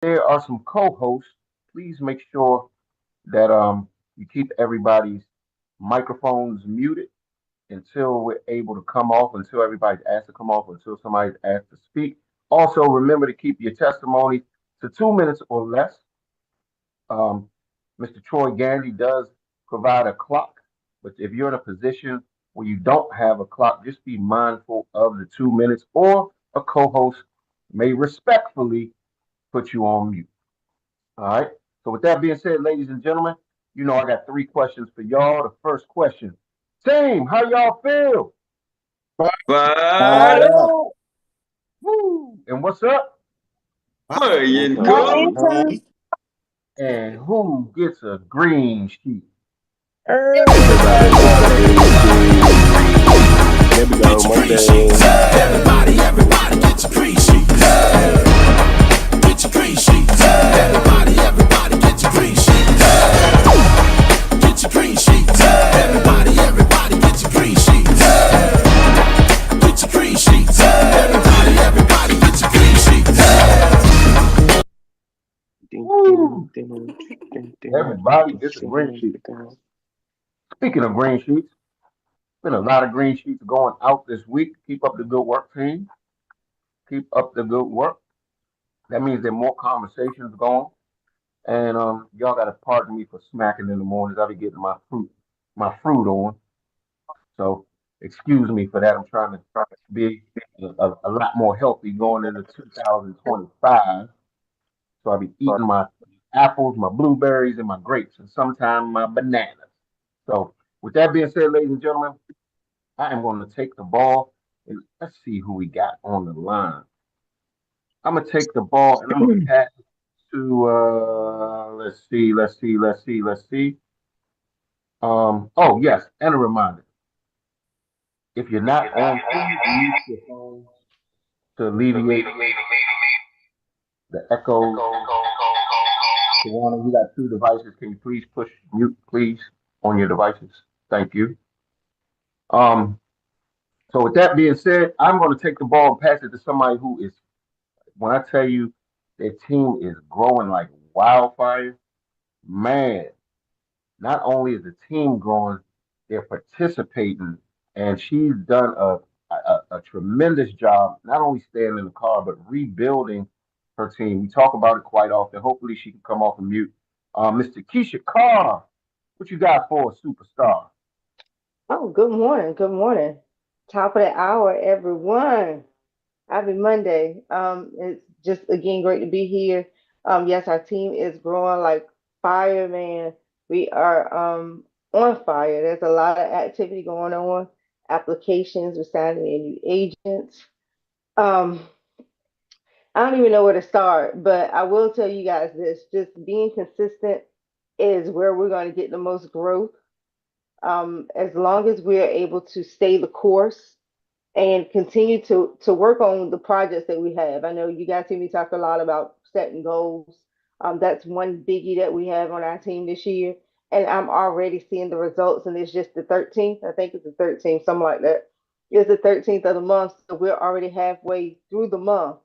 there are some co-hosts. Please make sure that you keep everybody's microphones muted until we're able to come off, until everybody's asked to come off, until somebody's asked to speak. Also, remember to keep your testimony to 2 minutes or less. Um, Mr. Troy Gandy does provide a clock, but if you're in a position where you don't have a clock, just be mindful of the 2 minutes, or a co-host may respectfully put you on mute. All right. So with that being said, ladies and gentlemen, you know I got three questions for y'all. The first question, team, how y'all feel? Fired Fire. up, Woo! And what's up? playing Awesome. good. Awesome. And who gets a green sheet? Everybody gets a Everybody. green sheet. There we Get go, your one green sheets. thing. Everybody get your green sheets. Get your green sheets. Everybody get your green sheets. Get your green sheets. Everybody get your green sheets. Get your green sheets. Everybody get your green sheets. Ding, ding, Woo! ding, ding, ding, Everybody ding, gets a green ding, sheet. ding. Speaking of green sheets, been a lot of green sheets going out this week. Keep up the good work, team. Keep up the good work. That means there are more conversations going. And y'all gotta pardon me for smacking in the mornings. I'll be getting my fruit on. So excuse me for that. I'm trying to be a lot more healthy going into 2025. So I'll be eating my apples, my blueberries, and my grapes, and sometimes my bananas. So with that being said, ladies and gentlemen, I am going to take the ball and let's see who we got on the line. I'm gonna take the ball and I'm gonna pass it to let's see. Oh yes, and a reminder. If you're not on, please mute your phone to alleviate the echoes. Tawana, you got two devices. Can you please push mute, please, on your devices? Thank you. Um, so with that being said, I'm going to take the ball and pass it to somebody who is, when I tell you their team is growing like wildfire, man, not only is the team growing, they're participating, and she's done a tremendous job, not only staying in the car, but rebuilding her team. We talk about it quite often. Hopefully, she can come off of mute. Mr. Keisha Carr, what you got for a superstar? Oh, good morning. Good morning. Top of the hour, everyone. Happy Monday. It's just again great to be here. Yes, our team is growing like fire, man. We are on fire. There's a lot of activity going on. Applications, we're signing in new agents. Um, I don't even know where to start, but I will tell you guys this: just being consistent is where we're going to get the most growth. As long as we are able to stay the course and continue to work on the projects that we have. I know you guys hear me talk a lot about setting goals. That's one biggie that we have on our team this year, and I'm already seeing the results. And it's just the 13th. I think it's the 13th, something like that. It's the 13th of the month, so we're already halfway through the month.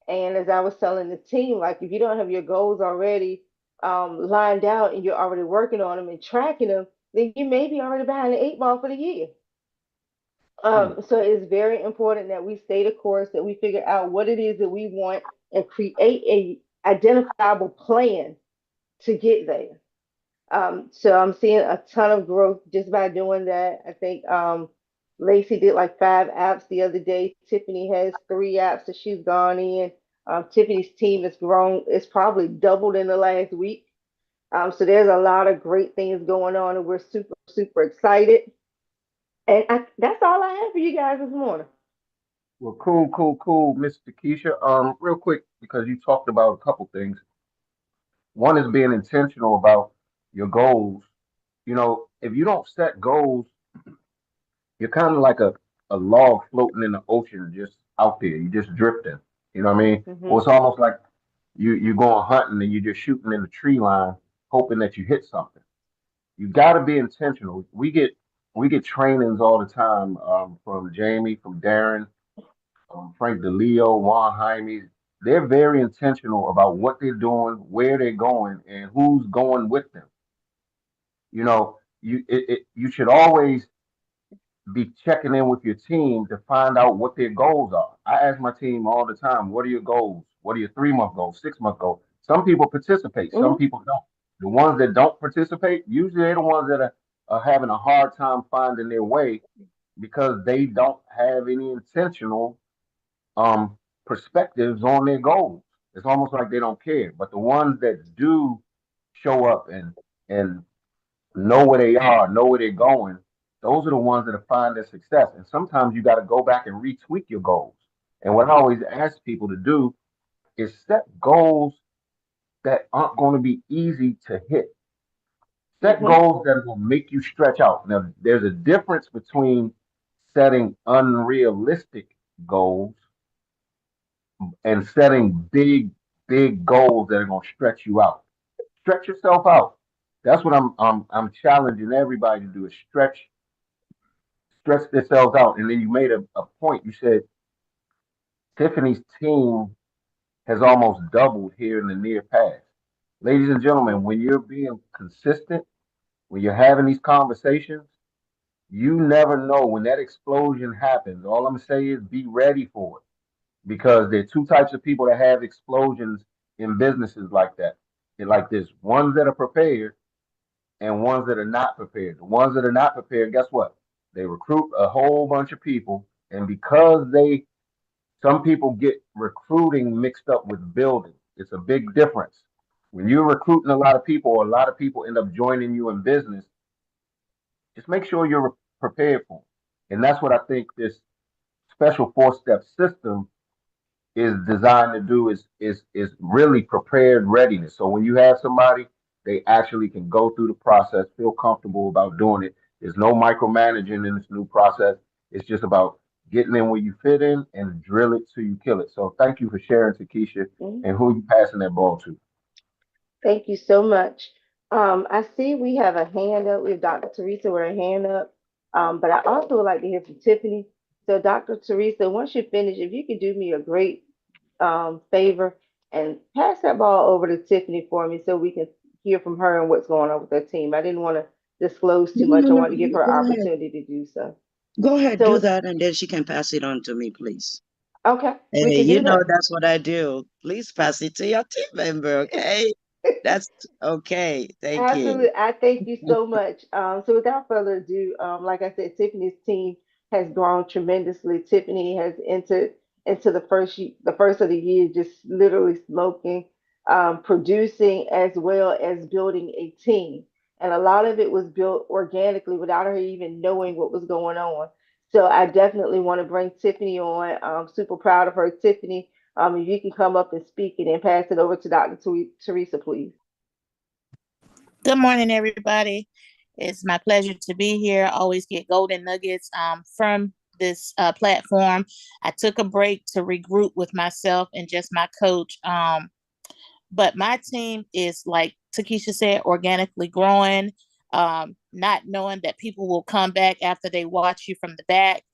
And as I was telling the team, like if you don't have your goals already lined out and you're already working on them and tracking them, then you may be already behind the eight ball for the year. Hmm. So it's very important that we stay the course, that we figure out what it is that we want and create a identifiable plan to get there. So I'm seeing a ton of growth just by doing that. I think Lacey did like 5 apps the other day. Tiffany has 3 apps that she's gone in. Tiffany's team has grown. It's probably doubled in the last week. So there's a lot of great things going on, and we're super excited. And that's all I have for you guys this morning. Well, cool, Mr. Keisha. Real quick, because you talked about a couple things. One is being intentional about your goals. You know, if you don't set goals, you're kind of like a log floating in the ocean, just out there. You're just drifting. You know what I mean? Or Hmm. it's almost like you're going hunting and you're just shooting in the tree line, hoping that you hit something. You got to be intentional. We get trainings all the time from Jamie, from Darren, Frank DeLeo, Juan Jaime. they're very intentional about what they're doing, where they're going, and who's going with them. You know, you should always be checking in with your team to find out what their goals are. I ask my team all the time, what are your goals? What are your 3 month goals, 6 month goals? Some people participate, some Mhm. people don't. The ones that don't participate, usually they're the ones that are having a hard time finding their way because they don't have any intentional um perspectives on their goals. It's almost like they don't care. But the ones that do show up and know where they are, know where they're going, those are the ones that find their success. And sometimes you got to go back and retweak your goals. And what I always ask people to do is set goals that aren't going to be easy to hit. Set Mhm. goals that are going to make you stretch out. Now, there's a difference between setting unrealistic goals and setting big, big goals that are going to stretch you out. Stretch yourself out. That's what I'm challenging everybody to do is stretch themselves out. And then you made a point. You said Tiffany's team has almost doubled here in the near past. Ladies and gentlemen, when you're being consistent, when you're having these conversations, you never know when that explosion happens. All I'm gonna say is be ready for it because there are two types of people that have explosions in businesses like that. They're like this: ones that are prepared and ones that are not prepared. The ones that are not prepared, guess what? They recruit a whole bunch of people, and because some people get recruiting mixed up with building. It's a big difference. When you're recruiting a lot of people, or a lot of people end up joining you in business, just make sure you're prepared for them. And that's what I think this special 4 step system is designed to do is really prepared readiness. So when you have somebody, they actually can go through the process, feel comfortable about doing it. There's no micromanaging in this new process. It's just about getting in where you fit in and drill it till you kill it. So thank you for sharing, Takesha, Mhm. and who you passing that ball to. Thank you so much. I see we have a hand up. We have Dr. Teresa with her hand up. But I also would like to hear from Tiffany. So, Dr. Teresa, once you finish, if you could do me a great favor and pass that ball over to Tiffany for me so we can hear from her and what's going on with her team. I didn't want to disclose too No, much. no, I no. wanted to give You her go ahead. opportunity to do so. Go ahead, do So, that, and then she can pass it on to me, please. okay, we Hey, can you do know that. that's what I do. Please pass it to your team member, okay? That's okay. Thank you. Absolutely. I thank you so much. So without further ado, like I said, Tiffany's team has grown tremendously. Tiffany has entered into the first of the year, just literally smoking, producing as well as building a team. And a lot of it was built organically without her even knowing what was going on. So I definitely want to bring Tiffany on. I'm super proud of her. Tiffany, if you can come up and speak and then pass it over to Dr. Teresa, please. Good morning, everybody. It's my pleasure to be here. I always get golden nuggets from this platform. I took a break to regroup with myself and just my coach. But my team is, like Takesha said, organically growing, not knowing that people will come back after they watch you from the back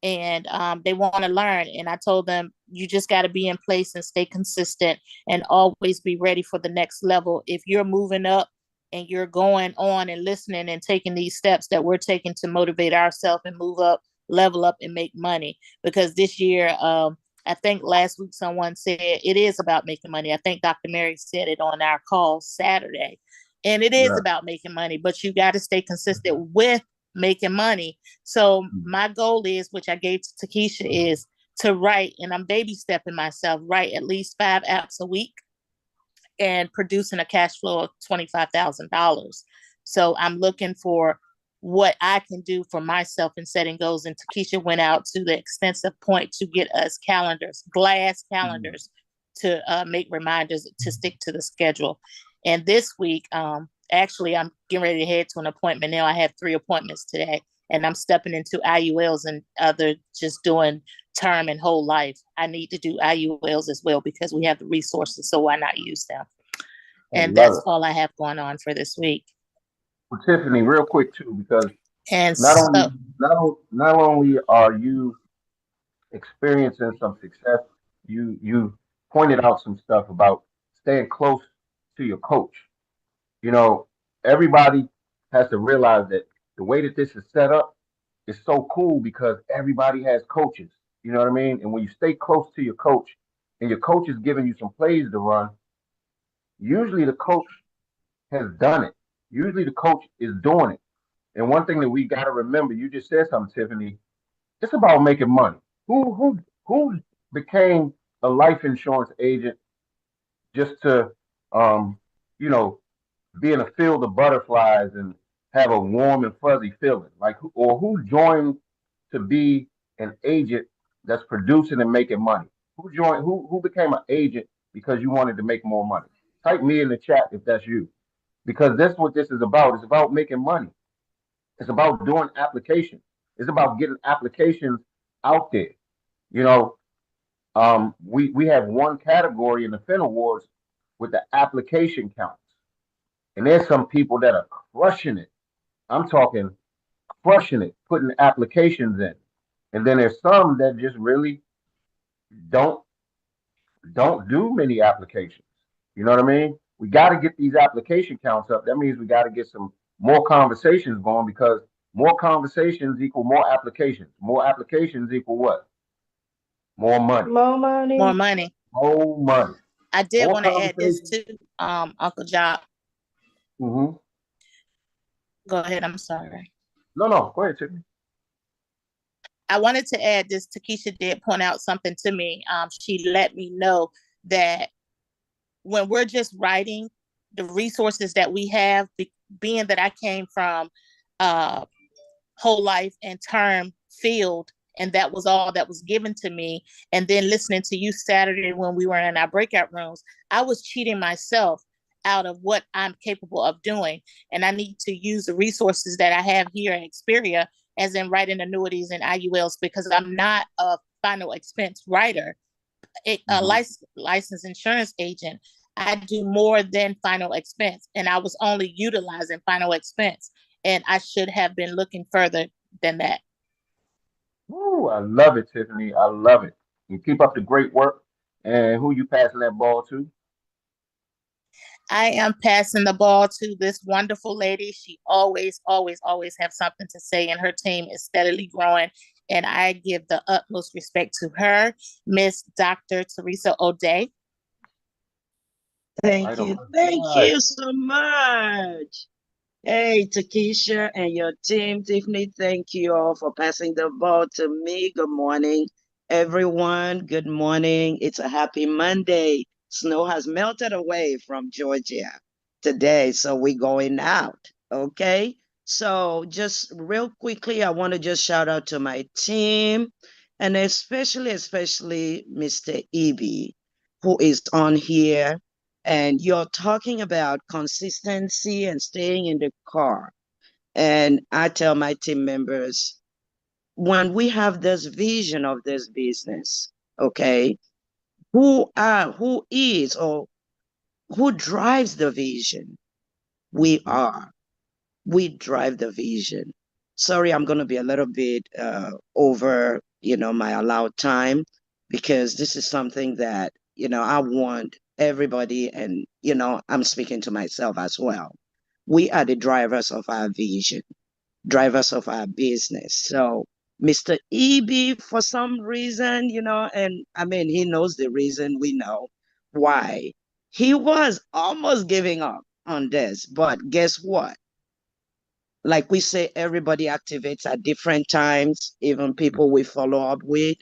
and they want to learn. And I told them, you just got to be in place and stay consistent and always be ready for the next level. If you're moving up and you're going on and listening and taking these steps that we're taking to motivate ourselves and move up, level up, and make money. Because this year, I think last week someone said it is about making money. I think Dr. Mary said it on our call Saturday. And it is Yeah. about making money, but you got to stay consistent with making money. So my goal is, which I gave to Takesha, is to write, and I'm baby stepping myself, write at least 5 apps a week and producing a cash flow of $25,000. So I'm looking for what I can do for myself in setting goals. And Takesha went out to the extensive point to get us calendars, glass calendars, to make reminders to stick to the schedule. And this week, actually, I'm getting ready to head to an appointment now. I have 3 appointments today, and I'm stepping into IULs and other just doing term and whole life. I need to do IULs as well because we have the resources, so why not use them? I And love that's it. all I have going on for this week. Well, Tiffany, real quick too, because And not only so, not only are you experiencing some success, you pointed out some stuff about staying close to your coach. You know, everybody has to realize that the way that this is set up is so cool because everybody has coaches. You know what I mean? And when you stay close to your coach and your coach is giving you some plays to run, usually the coach has done it. Usually the coach is doing it. And one thing that we got to remember, you just said something, Tiffany. It's about making money. Who became a life insurance agent just to, um, you know, be in a field of butterflies and have a warm and fuzzy feeling? Like, or who joined to be an agent that's producing and making money? Who joined? Who became an agent because you wanted to make more money? Type me in the chat if that's you, because that's what this is about. It's about making money. It's about doing applications. It's about getting applications out there. You know, we have one category in the Fin Awards with the application counts, and there's some people that are crushing it. I'm talking crushing it, putting applications in, and then there's some that just really don't don't do many applications. You know what I mean? We got to get these application counts up. That means we got to get some more conversations going because more conversations equal more applications. More applications equal what? More money. More money. More money. More money. I did More want to add this conversations. too, Uncle Job. Mm-hmm. Go ahead. I'm sorry. No. Go ahead, Tiffany. I wanted to add this. Takesha did point out something to me. She let me know that when we're just writing, the resources that we have, being that I came from whole life and term field, and that was all that was given to me. And then listening to you Saturday when we were in our breakout rooms, I was cheating myself out of what I'm capable of doing. And I need to use the resources that I have here at Xperia, as in writing annuities and IULs, because I'm not a final expense writer, a licensed insurance agent. I do more than final expense, and I was only utilizing final expense, and I should have been looking further than that. Woo, I love it, Tiffany. I love it. You keep up the great work. And who you passing that ball to? I am passing the ball to this wonderful lady. She always, always, always have something to say, and her team is steadily growing. And I give the utmost respect to her, Miss Dr. Teresa O'Day. Thank you. Thank you so much. Hey, Takesha and your team, Tiffany, thank you all for passing the ball to me. Good morning, everyone. Good morning. It's a happy Monday. Snow has melted away from Georgia today, so we're going out, okay? So just real quickly, I want to just shout out to my team, and especially Mr. Eby, who is on here, and you're talking about consistency and staying in the car. And I tell my team members, when we have this vision of this business, okay, who is or who drives the vision? We are. We drive the vision. Sorry, I'm going to be a little bit over, my allowed time, because this is something that, I want everybody, and, I'm speaking to myself as well. We are the drivers of our vision, drivers of our business. So Mr. EB, for some reason, and I mean, he knows the reason, we know why. He was almost giving up on this, but guess what? Like we say, everybody activates at different times, even people we follow up with.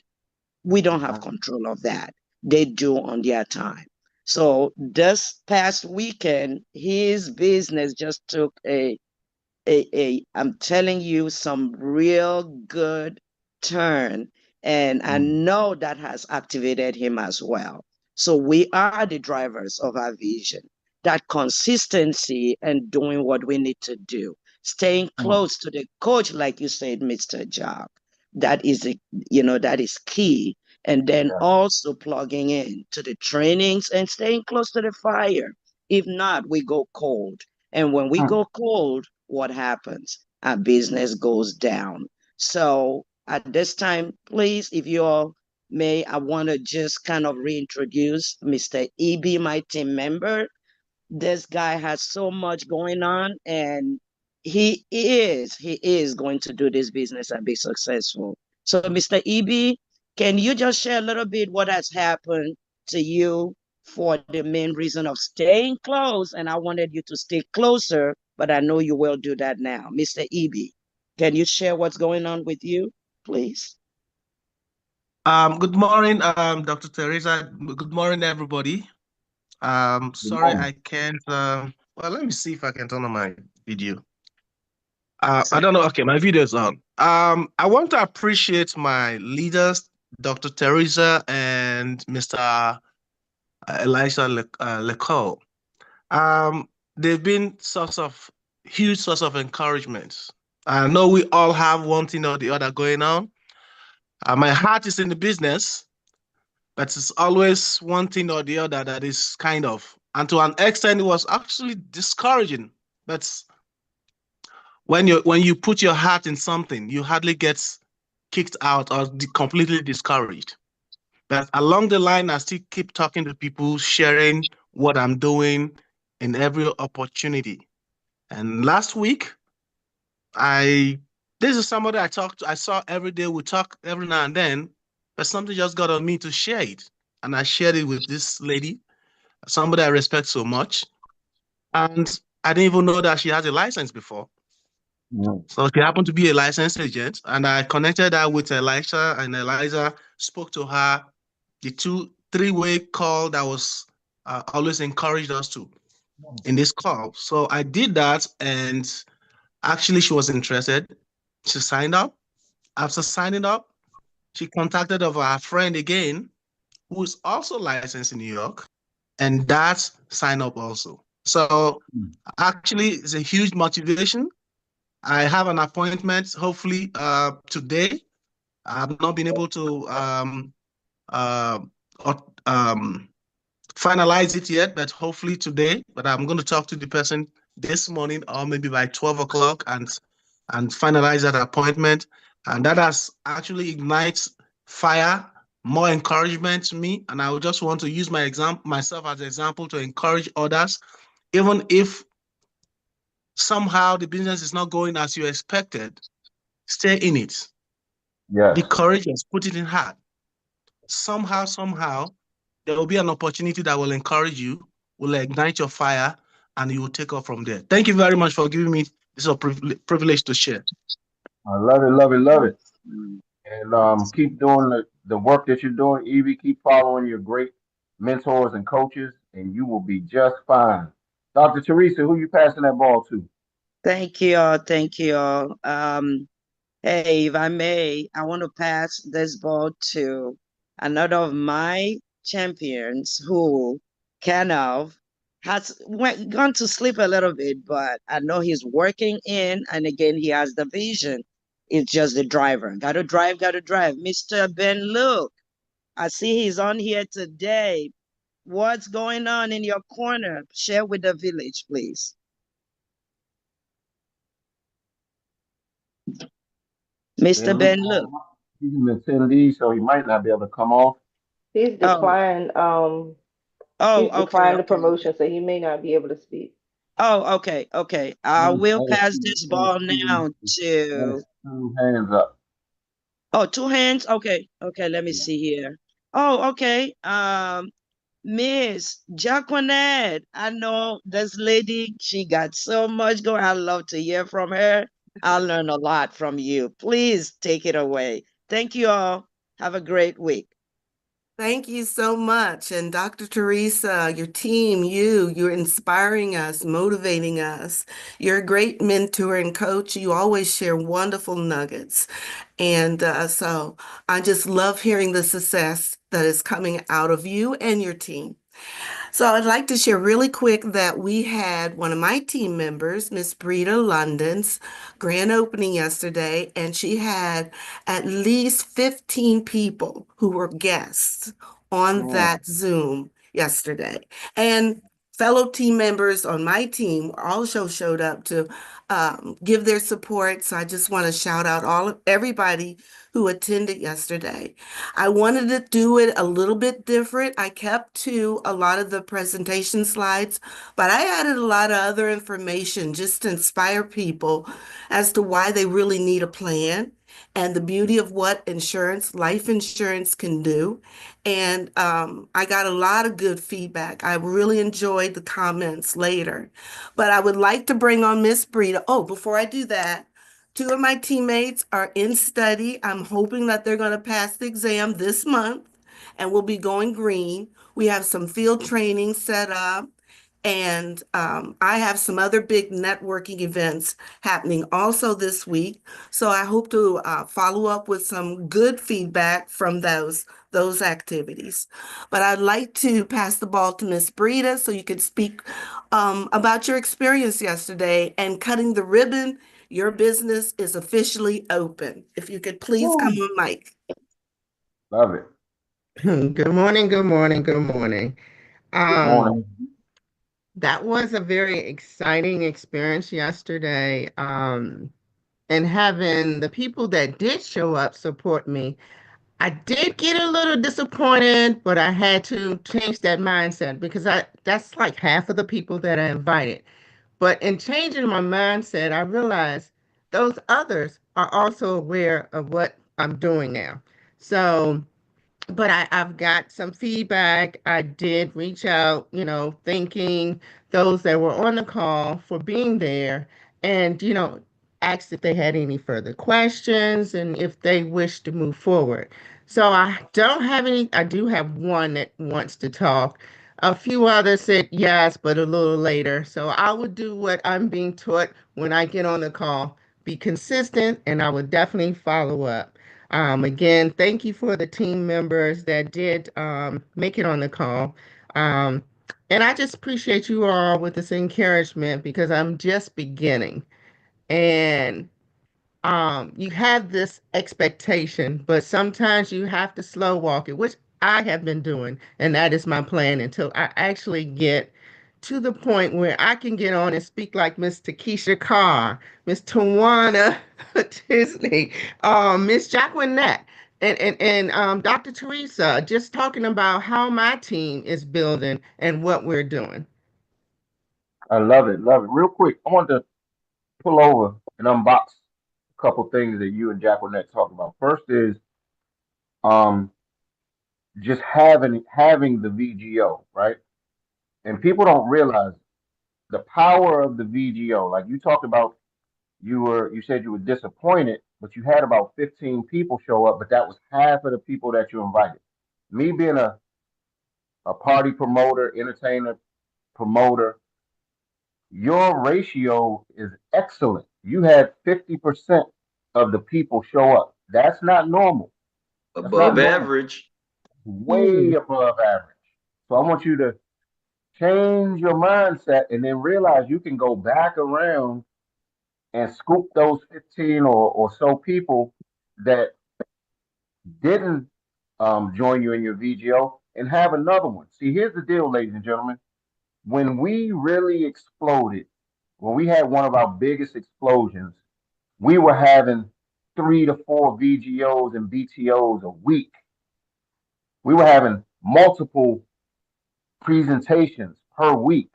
We don't have control of that. They do on their time. So this past weekend, his business just took I'm telling you, some real good turn. And I know that has activated him as well. So we are the drivers of our vision. That consistency and doing what we need to do, staying close to the coach, like you said, Mr. Job, that is key. And then also plugging in to the trainings and staying close to the fire. If not, we go cold. And when we go cold, what happens? Our business goes down. So at this time, please, if you're May, I want to just kind of reintroduce Mr. EB, my team member. This guy has so much going on, and he is going to do this business and be successful. So, Mr. EB, can you just share a little bit what has happened to you for the main reason of staying close? And I wanted you to stay closer, but I know you will do that now. Mr. EB, can you share what's going on with you, please? Good morning, Dr. Teresa. Good morning, everybody. Good Sorry morning. I can't. Well, let me see if I can turn on my video. I don't know. Okay, my video is on. I want to appreciate my leaders, Dr. Teresa and Mr. Elisha Lecole. They've been huge source of encouragement. I know we all have one thing or the other going on. My heart is in the business, but it's always one thing or the other that is kind of, and to an extent, it was actually discouraging. But when you put your heart in something, you hardly get kicked out or completely discouraged. But along the line, I still keep talking to people, sharing what I'm doing in every opportunity. And last week, I this is somebody I saw every day. We talk every now and then, but something just got on me to share it, and I shared it with this lady, somebody I respect so much, and I didn't even know that she has a license before. Mm. So she happened to be a licensed agent, and I connected her with Elisha, and Eliza spoke to her. The three-way call that was always encouraged us to in this call. So I did that, and actually she was interested. She signed up. After signing up, she contacted of her friend again, who is also licensed in New York, and that signed up also. So actually, it's a huge motivation. I have an appointment, hopefully today. I've not been able to uh, uh, um, finalize it yet, but hopefully today. But I'm going to talk to the person this morning or maybe by 12 o'clock and finalize that appointment. And that has actually ignites fire, more encouragement to me. And I would just want to use myself as an example to encourage others, even if somehow the business is not going as you expected, stay in it. Be Yes. courageous, put it in heart. Somehow, there will be an opportunity that will encourage you, will ignite your fire, and you will take off from there. Thank you very much for giving me this privilege to share. I love it, love it, love it. And keep doing the work that you're doing, Evie. Keep following your great mentors and coaches, and you will be just fine. Dr. Teresa, who you passing that ball to? Thank you all. Thank you all. Hey, if I may, I want to pass this ball to another of my champions who kind of gone to sleep a little bit, but I know he's working in, and again, he has the vision. It's just the driver. Gotta drive, gotta drive. Mr. Ben Luke, I see he's on here today. What's going on in your corner? Share with the village, please. Mr. Ben Luke, Ben Luke. he's an attendee, so he might not be able to come off. He's Oh, declined. He's okay, declined the okay. promotion, so he may not be able to speak. Oh, okay, okay. I will pass this ball now Has to, two hands up. oh, two hands. Okay, okay, let me see here. Oh, okay. Miss Jacqueline, I know this lady, she got so much going. I love to hear from her. I learn a lot from you. Please take it away. Thank you all. Have a great week. Thank you so much. And Dr. Teresa, your team, you're inspiring us, motivating us. You're a great mentor and coach. You always share wonderful nuggets. And so I just love hearing the success that is coming out of you and your team. So I'd like to share really quick that we had one of my team members, Miss Brita London's grand opening yesterday, and she had at least 15 people who were guests on Mm. that Zoom yesterday. And fellow team members on my team also showed up to give their support. So I just want to shout out everybody who attended yesterday. I wanted to do it a little bit different. I kept to a lot of the presentation slides, but I added a lot of other information just to inspire people as to why they really need a plan and the beauty of what life insurance can do. And I got a lot of good feedback. I really enjoyed the comments later. But I would like to bring on Miss Brita. Oh, before I do that, two of my teammates are in study. I'm hoping that they're going to pass the exam this month and we'll be going green. We have some field training set up. And I have some other big networking events happening also this week. So I hope to follow up with some good feedback from those activities. But I'd like to pass the ball to Miss Brita so you could speak about your experience yesterday and cutting the ribbon. Your business is officially open. If you could please come on mic. Love it. Good morning, good morning, good morning. Good morning. That was a very exciting experience yesterday. And having the people that did show up support me. I did get a little disappointed, but I had to change that mindset because that's like half of the people that I invited. But in changing my mindset, I realized those others are also aware of what I'm doing now. So but I've got some feedback. I did reach out, thanking those that were on the call for being there and, asked if they had any further questions and if they wish to move forward. So I don't have any, I do have one that wants to talk. A few others said yes, but a little later. So I would do what I'm being taught when I get on the call, be consistent, and I would definitely follow up. Again, thank you for the team members that did make it on the call. Um, and I just appreciate you all with this encouragement because I'm just beginning. And you have this expectation, but sometimes you have to slow walk it, which I have been doing, and that is my plan until I actually get to the point where I can get on and speak like Miss Takesha Carr, Miss Tawana Disney, Miss Jacqueline, and Dr. Teresa, just talking about how my team is building and what we're doing. I love it. Love it. Real quick, I want to pull over and unbox a couple things that you and Jacqueline talked about. First is um just having the VGO, right? And people don't realize the power of the VGO. Like you talked about, you said you were disappointed, but you had about 15 people show up, but that was half of the people that you invited. Me being a party promoter, entertainer promoter, your ratio is excellent. You had 50% of the people show up. That's not normal. That's not Above normal. average. Way above average. So I want you to change your mindset and then realize you can go back around and scoop those 15 or so people that didn't join you in your VGO and have another one. See, here's the deal, ladies and gentlemen. When we really exploded, when we had one of our biggest explosions, we were having 3 to 4 VGOs and BTOs a week. We were having multiple presentations per week.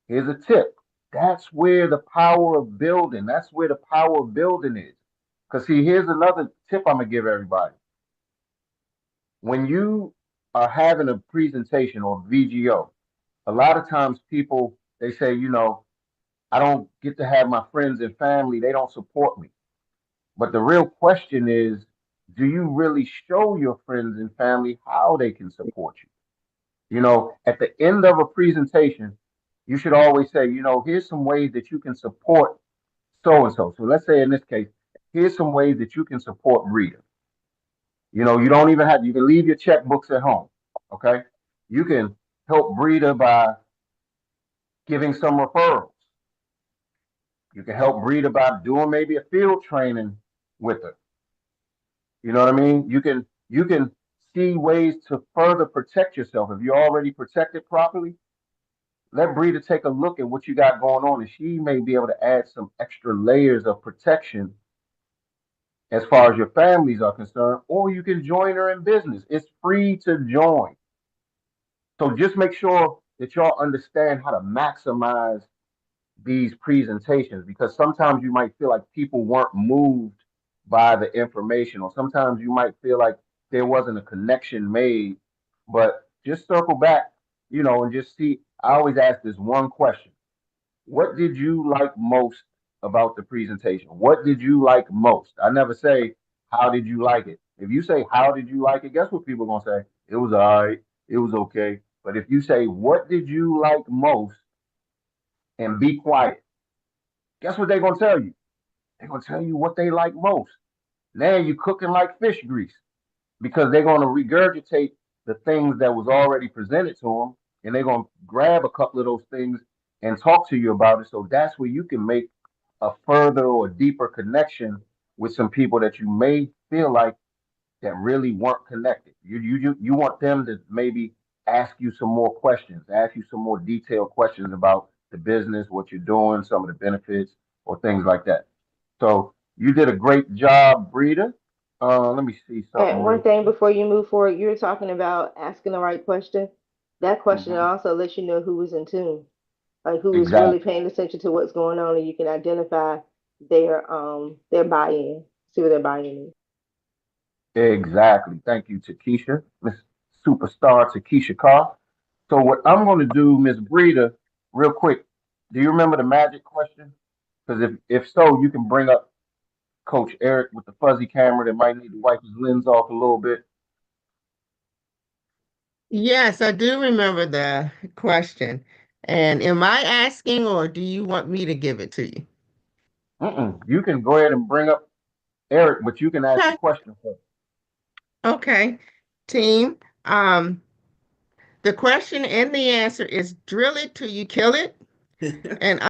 Here's a tip. That's where the power of building, that's where the power of building is. Because see, here's another tip I'm gonna give everybody. When you are having a presentation or VGO, a lot of times people they say, I don't get to have my friends and family, they don't support me. But the real question is, do you really show your friends and family how they can support you? At the end of a presentation, you should always say, here's some ways that you can support so and so. So let's say in this case, here's some ways that you can support Rita. You don't even have, you can leave your checkbooks at home. Okay. You can help Rita by giving some referrals. You can help Rita by doing maybe a field training with her. You know what I mean? You can see ways to further protect yourself. If you're already protected properly, let Brita take a look at what you got going on, and she may be able to add some extra layers of protection as far as your families are concerned, or you can join her in business. It's free to join. So just make sure that y'all understand how to maximize these presentations, because sometimes you might feel like people weren't moved by the information, or sometimes you might feel like there wasn't a connection made. But just circle back, and just see. I always ask this one question: what did you like most about the presentation? What did you like most? I never say, how did you like it? If you say, how did you like it? Guess what people are going to say? It was all right. It was okay. But if you say, what did you like most, and be quiet, guess what they're going to tell you? They're going to tell you what they like most. Now you're cooking like fish grease, because they're going to regurgitate the things that was already presented to them, and they're going to grab a couple of those things and talk to you about it. So that's where you can make a further or deeper connection with some people that you may feel like that really weren't connected. You want them to maybe ask you some more questions, ask you some more detailed questions about the business, what you're doing, some of the benefits, or things like that. So you did a great job, Breeder. Let me see something And one real thing quick. before you move forward, you were talking about asking the right question. That question Mhm. also lets you know who is in tune, like who is really Exactly. paying attention to what's going on, and you can identify their buy-in, see what their buy-in is. Exactly. Thank you, Takesha, Miss Superstar Takesha Carr. So what I'm going to do, Miss Breeder, real quick. Do you remember the magic question? Because if so, you can bring up Coach Eric with the fuzzy camera that might need to wipe his lens off a little bit. Yes, I do remember the question. And am I asking, or do you want me to give it to you? You can go ahead and bring up Eric, but you can ask the Okay. question first. Okay. Team, um, the question and the answer is drill it till you kill it. And